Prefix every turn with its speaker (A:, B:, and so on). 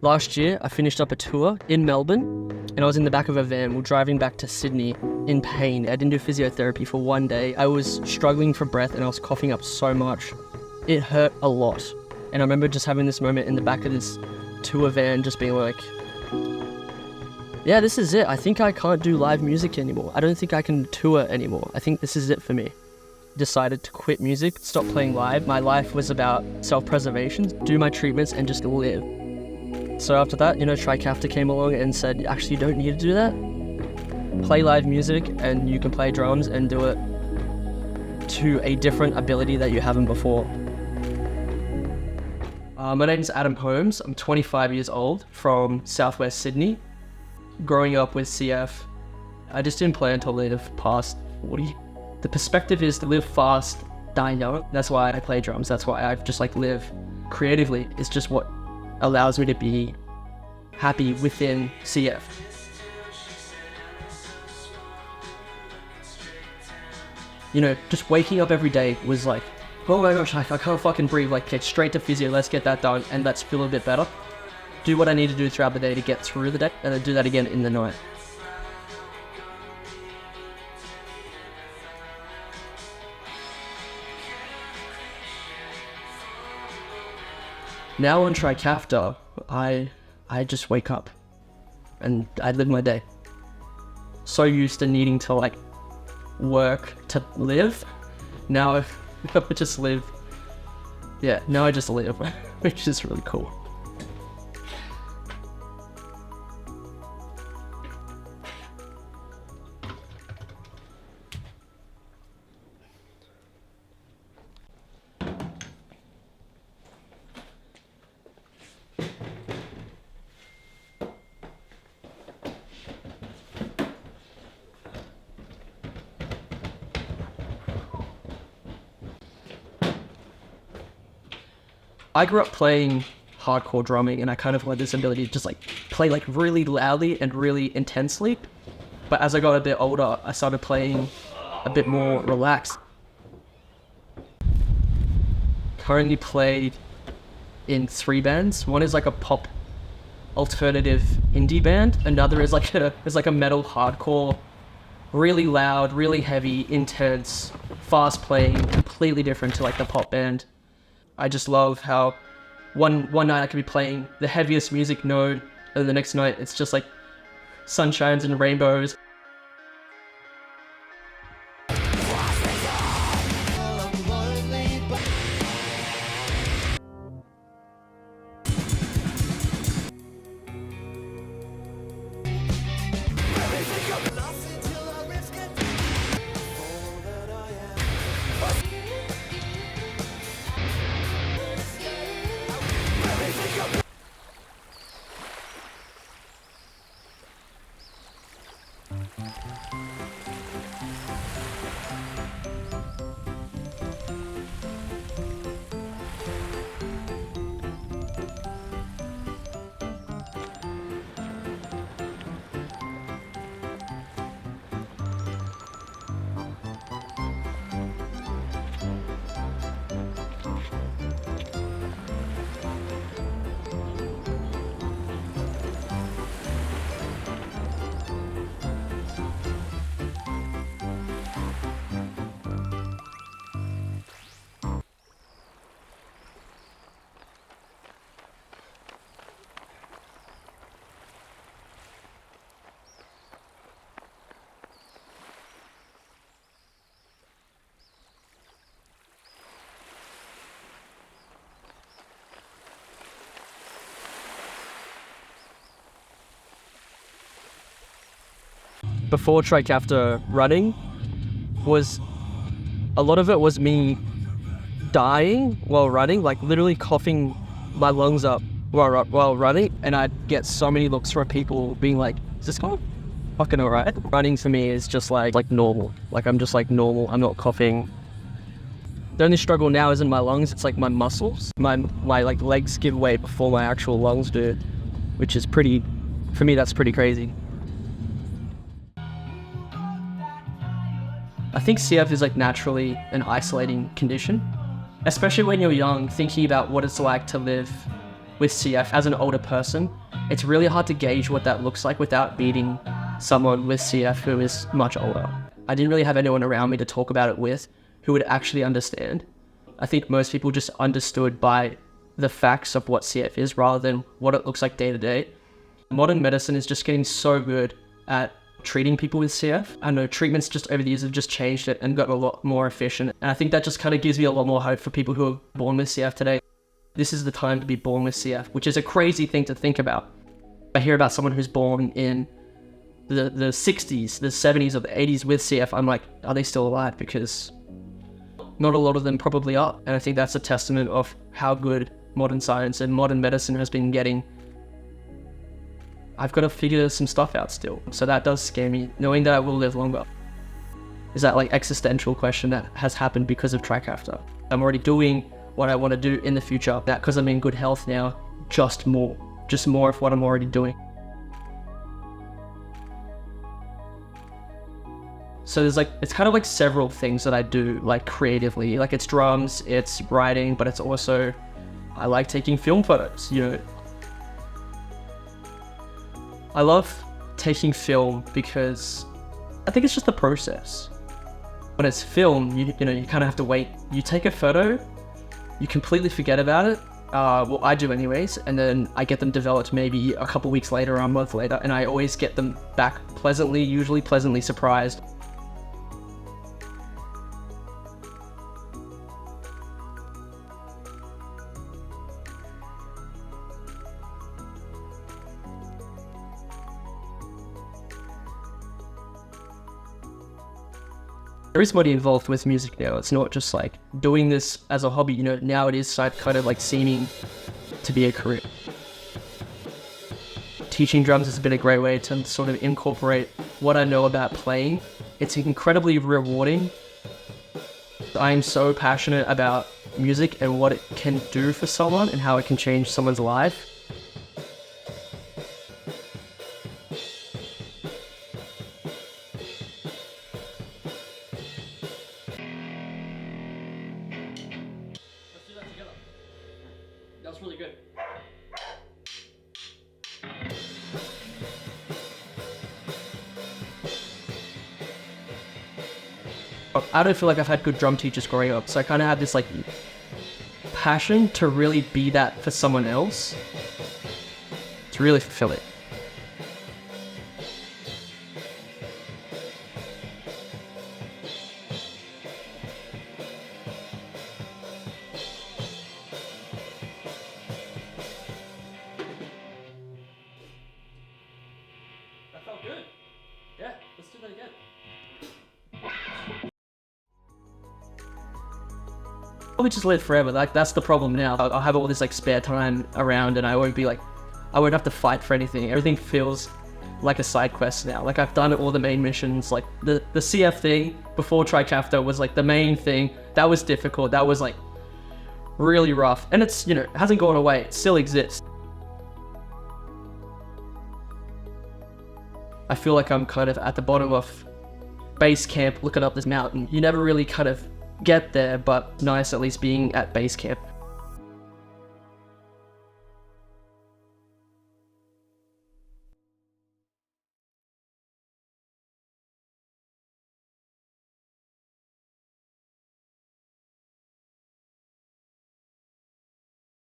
A: Last year, I finished up a tour in Melbourne and I was in the back of a van. We're driving back to Sydney in pain. I didn't do physiotherapy for one day. I was struggling for breath and I was coughing up so much. It hurt a lot. And I remember just having this moment in the back of this tour van, just being like, yeah, this is it. I think I can't do live music anymore. I don't think I can tour anymore. I think this is it for me. Decided to quit music, stop playing live. My life was about self-preservation, do my treatments and just live. So after that, Tricafta came along and said, actually, you don't need to do that. Play live music and you can play drums and do it to a different ability that you haven't before. My name is Adam Holmes. I'm 25 years old from Southwest Sydney. Growing up with CF, I just didn't plan to live past 40. The perspective is to live fast, die young. That's why I play drums. That's why I just live creatively. It's just what allows me to be happy within CF. Just waking up every day was like, oh my gosh, I can't fucking breathe. Okay, straight to physio, let's get that done and let's feel a bit better. Do what I need to do throughout the day to get through the day and then do that again in the night. Now on Tricafta, I just wake up and I live my day. So used to needing to work to live. Now I just live. Yeah, now I just live, which is really cool. I grew up playing hardcore drumming and I kind of had this ability to just play really loudly and really intensely. But as I got a bit older, I started playing a bit more relaxed. Currently played in 3 bands. One is a pop alternative indie band. Another is like a metal hardcore, really loud, really heavy, intense, fast playing, completely different to the pop band. I just love how one night I could be playing the heaviest music node, and the next night it's just sunshines and rainbows. Before Tricafta running, a lot of it was me dying while running, literally coughing my lungs up while running, and I'd get so many looks from people being like, is this guy fucking alright? Running for me is just normal. I'm just normal, I'm not coughing. The only struggle now isn't my lungs, it's my muscles. My legs give way before my actual lungs do, which is for me that's pretty crazy. I think CF is naturally an isolating condition, especially when you're young, thinking about what it's like to live with CF as an older person, it's really hard to gauge what that looks like without meeting someone with CF who is much older. I didn't really have anyone around me to talk about it with who would actually understand. I think most people just understood by the facts of what CF is rather than what it looks like day to day. Modern medicine is just getting so good at treating people with CF. I know treatments just over the years have just changed it and gotten a lot more efficient. And I think that just kind of gives me a lot more hope for people who are born with CF today. This is the time to be born with CF, which is a crazy thing to think about. I hear about someone who's born in the 60s, the 70s, or the 80s with CF. I'm like, are they still alive? Because not a lot of them probably are. And I think that's a testament of how good modern science and modern medicine has been getting. I've got to figure some stuff out still. So that does scare me, knowing that I will live longer. Is that like existential question that has happened because of Trikafta? I'm already doing what I want to do in the future. That because I'm in good health now, just more of what I'm already doing. So there's like, it's kind of like several things that I do like creatively. Like it's drums, it's writing, but it's also, I like taking film photos, you know. I love taking film because I think it's just the process. When it's film, you know, you kind of have to wait. You take a photo, you completely forget about it. Well, I do anyways, and then I get them developed maybe a couple weeks later or a month later, and I always get them back usually pleasantly surprised. There is money involved with music now. It's not just like doing this as a hobby, you know, now it is kind of like seeming to be a career. Teaching drums has been a great way to sort of incorporate what I know about playing. It's incredibly rewarding. I am so passionate about music and what it can do for someone and how it can change someone's life. That was really good. I don't feel like I've had good drum teachers growing up, so I kind of had this like passion to really be that for someone else, to really fulfill it. That felt good. Yeah, let's do that again. Probably just live forever. Like that's the problem now. I'll have all this like spare time around, and I won't have to fight for anything. Everything feels like a side quest now. Like I've done all the main missions. Like the CF thing before Trikafta was like the main thing. That was difficult. That was like really rough, and it's, you know, it hasn't gone away. It still exists. I feel like I'm kind of at the bottom of base camp looking up this mountain. You never really kind of get there, but nice at least being at base camp.